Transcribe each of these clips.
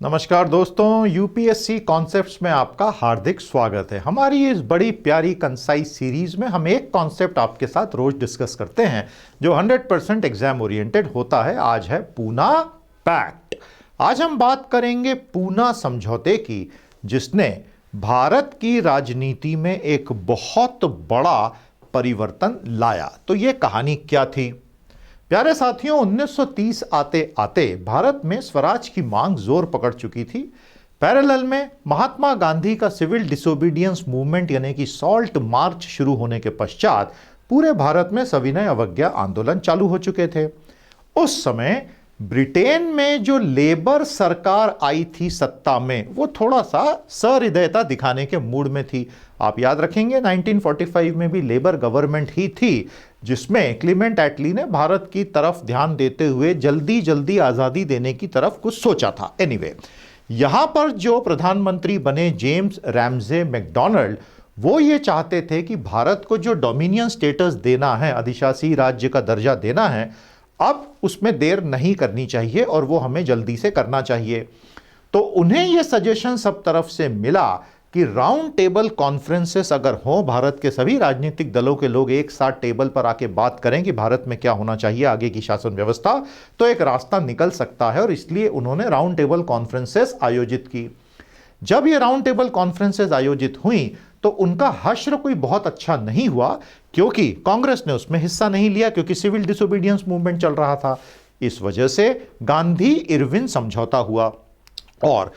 नमस्कार दोस्तों, UPSC concepts में आपका हार्दिक स्वागत है। हमारी इस बड़ी प्यारी कंसाइज सीरीज में हम एक कॉन्सेप्ट आपके साथ रोज डिस्कस करते हैं जो 100% एग्जाम ओरिएंटेड होता है। आज है पूना पैक्ट। आज हम बात करेंगे पूना समझौते की, जिसने भारत की राजनीति में एक बहुत बड़ा परिवर्तन लाया। तो ये कहानी क्या थी? प्यारे साथियों, 1930 आते आते भारत में स्वराज की मांग जोर पकड़ चुकी थी। पैरेलल में महात्मा गांधी का सिविल डिसोबीडियंस मूवमेंट यानी कि सॉल्ट मार्च शुरू होने के पश्चात पूरे भारत में सविनय अवज्ञा आंदोलन चालू हो चुके थे। उस समय ब्रिटेन में जो लेबर सरकार आई थी सत्ता में, वो थोड़ा सा सहृदयता दिखाने के मूड में थी। आप याद रखेंगे 1945 में भी लेबर गवर्नमेंट ही थी जिसमें क्लीमेंट एटली ने भारत की तरफ ध्यान देते हुए जल्दी जल्दी आज़ादी देने की तरफ कुछ सोचा था। एनीवे, यहां पर जो प्रधानमंत्री बने जेम्स रैमजे मैकडॉनल्ड, वो ये चाहते थे कि भारत को जो डोमिनियन स्टेटस देना है, अधिशासी राज्य का दर्जा देना है, अब उसमें देर नहीं करनी चाहिए और वो हमें जल्दी से करना चाहिए। तो उन्हें यह सजेशन सब तरफ से मिला कि राउंड टेबल कॉन्फ्रेंसेस अगर हो, भारत के सभी राजनीतिक दलों के लोग एक साथ टेबल पर आके बात करें कि भारत में क्या होना चाहिए आगे की शासन व्यवस्था, तो एक रास्ता निकल सकता है। और इसलिए उन्होंने राउंड टेबल कॉन्फ्रेंसेस आयोजित की। जब ये राउंड टेबल कॉन्फ्रेंसेस आयोजित हुई तो उनका हश्र कोई बहुत अच्छा नहीं हुआ, क्योंकि कांग्रेस ने उसमें हिस्सा नहीं लिया, क्योंकि सिविल डिसोबीडियंस मूवमेंट चल रहा था। इस वजह से गांधी इरविन समझौता हुआ। और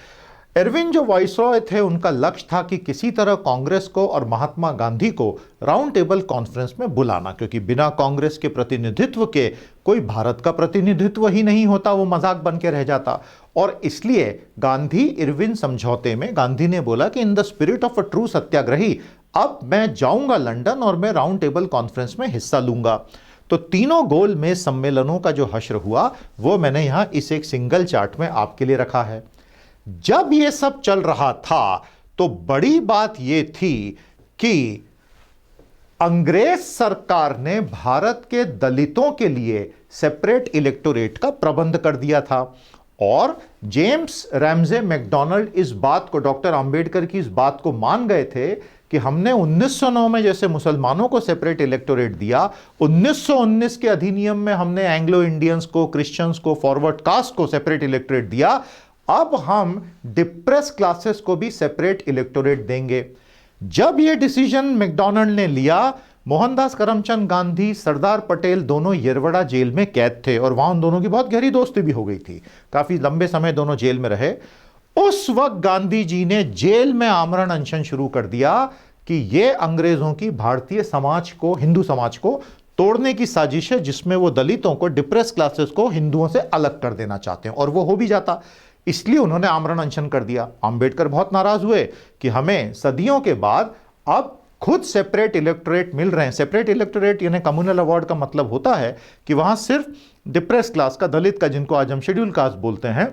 इरविन जो वाइसरॉय थे, उनका लक्ष्य था कि किसी तरह कांग्रेस को और महात्मा गांधी को राउंड टेबल कॉन्फ्रेंस में बुलाना, क्योंकि बिना कांग्रेस के प्रतिनिधित्व के कोई भारत का प्रतिनिधित्व ही नहीं होता, वो मजाक बन के रह जाता। और इसलिए गांधी इरविन समझौते में गांधी ने बोला कि in the spirit of a true satyagrahi अब मैं जाऊंगा लंदन और मैं राउंड टेबल कॉन्फ्रेंस में हिस्सा लूंगा। तो तीनों गोल में सम्मेलनों का जो हश्र हुआ वो मैंने यहां इस एक सिंगल चार्ट में आपके लिए रखा है। जब यह सब चल रहा था तो बड़ी बात यह थी कि अंग्रेज सरकार ने भारत के दलितों के लिए सेपरेट इलेक्टोरेट का प्रबंध कर दिया था। और जेम्स रैमजे मैकडॉनल्ड इस बात को, डॉक्टर अंबेडकर की इस बात को मान गए थे कि हमने 1909 में जैसे मुसलमानों को सेपरेट इलेक्टोरेट दिया, 1919 के अधिनियम में हमने एंग्लो इंडियंस को, क्रिश्चियंस को, फॉरवर्ड कास्ट को सेपरेट इलेक्टोरेट दिया, अब हम डिप्रेस क्लासेस को भी सेपरेट इलेक्टोरेट देंगे। जब यह डिसीजन मैकडॉनल्ड ने लिया, मोहनदास करमचंद गांधी, सरदार पटेल दोनों येरवड़ा जेल में कैद थे और वहां उन दोनों की बहुत गहरी दोस्ती भी हो गई थी। काफी लंबे समय दोनों जेल में रहे। उस वक्त गांधी जी ने जेल में आमरण अनशन शुरू कर दिया कि यह अंग्रेजों की भारतीय समाज को, हिंदू समाज को तोड़ने की साजिश है, जिसमें वो दलितों को, डिप्रेस क्लासेस को हिंदुओं से अलग कर देना चाहते हैं। और वो हो भी जाता, इसलिए उन्होंने आमरण अनशन कर दिया। अंबेडकर बहुत नाराज हुए कि हमें सदियों के बाद अब खुद सेपरेट इलेक्टोरेट मिल रहे हैं। सेपरेट इलेक्टोरेट यानी कम्युनल अवार्ड का मतलब होता है कि वहां सिर्फ डिप्रेस क्लास का, दलित का, जिनको आज हम शेड्यूल कास्ट बोलते हैं,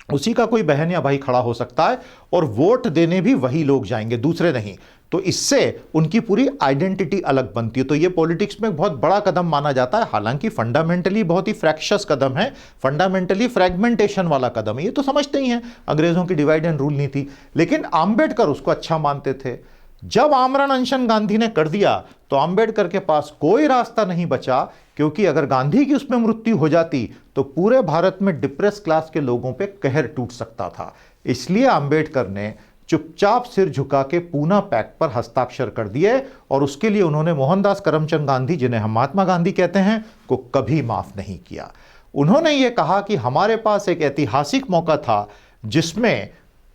उसी का कोई बहन या भाई खड़ा हो सकता है और वोट देने भी वही लोग जाएंगे, दूसरे नहीं। तो इससे उनकी पूरी आइडेंटिटी अलग बनती है। तो ये पॉलिटिक्स में बहुत बड़ा कदम माना जाता है, हालांकि फंडामेंटली बहुत ही फ्रैक्शस कदम है, फंडामेंटली फ्रैगमेंटेशन वाला कदम है। ये तो समझते ही हैं, अंग्रेजों की डिवाइड एंड रूल नीति, लेकिन अंबेडकर उसको अच्छा मानते थे। जब आमरण अनशन गांधी ने कर दिया तो अंबेडकर के पास कोई रास्ता नहीं बचा, क्योंकि अगर गांधी की उसमें मृत्यु हो जाती तो पूरे भारत में डिप्रेस क्लास के लोगों पे कहर टूट सकता था। इसलिए अंबेडकर ने चुपचाप सिर झुका के पूना पैक्ट पर हस्ताक्षर कर दिए और उसके लिए उन्होंने मोहनदास करमचंद गांधी, जिन्हें हम महात्मा गांधी कहते हैं, को कभी माफ नहीं किया। उन्होंने ये कहा कि हमारे पास एक ऐतिहासिक मौका था जिसमें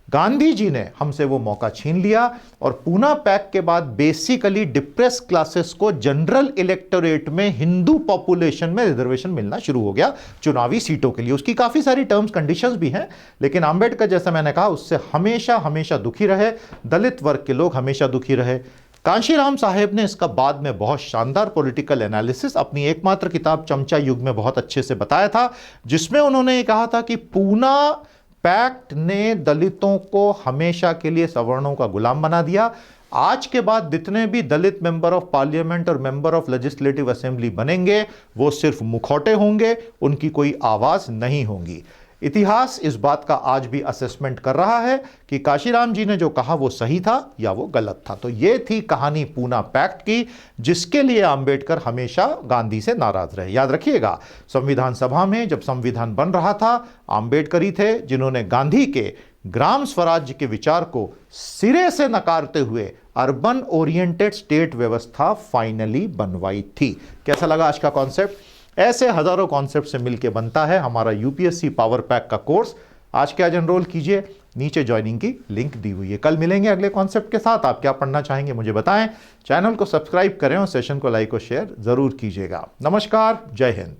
गांधी जी ने हमसे वो मौका छीन लिया। और पूना पैक्ट के बाद बेसिकली डिप्रेस क्लासेस को जनरल इलेक्टोरेट में हिंदू पॉपुलेशन में रिजर्वेशन मिलना शुरू हो गया चुनावी सीटों के लिए। उसकी काफी सारी टर्म्स कंडीशंस भी हैं, लेकिन अंबेडकर, जैसा मैंने कहा, उससे हमेशा हमेशा दुखी रहे, दलित वर्ग के लोग हमेशा दुखी रहे। कांशीराम साहेब ने इसका बाद में बहुत शानदार पॉलिटिकल एनालिसिस अपनी एकमात्र किताब चमचा युग में बहुत अच्छे से बताया था, जिसमें उन्होंने ये कहा था कि पूना पैक्ट ने दलितों को हमेशा के लिए सवर्णों का गुलाम बना दिया। आज के बाद जितने भी दलित मेंबर ऑफ पार्लियामेंट और मेंबर ऑफ लेजिस्लेटिव असेंबली बनेंगे वो सिर्फ मुखौटे होंगे, उनकी कोई आवाज नहीं होगी। इतिहास इस बात का आज भी असेसमेंट कर रहा है कि काशीराम जी ने जो कहा वो सही था या वो गलत था। तो ये थी कहानी पूना पैक्ट की, जिसके लिए अंबेडकर हमेशा गांधी से नाराज रहे। याद रखिएगा, संविधान सभा में जब संविधान बन रहा था, अंबेडकर ही थे जिन्होंने गांधी के ग्राम स्वराज्य के विचार को सिरे से नकारते हुए अर्बन ओरिएंटेड स्टेट व्यवस्था फाइनली बनवाई थी। कैसा लगा आज का कॉन्सेप्ट? ऐसे हजारों कॉन्सेप्ट से मिलकर बनता है हमारा यूपीएससी पावर पैक का कोर्स। आज के आज एनरोल कीजिए, नीचे ज्वाइनिंग की लिंक दी हुई है। कल मिलेंगे अगले कॉन्सेप्ट के साथ। आप क्या पढ़ना चाहेंगे मुझे बताएं। चैनल को सब्सक्राइब करें और सेशन को लाइक और शेयर जरूर कीजिएगा। नमस्कार, जय हिंद।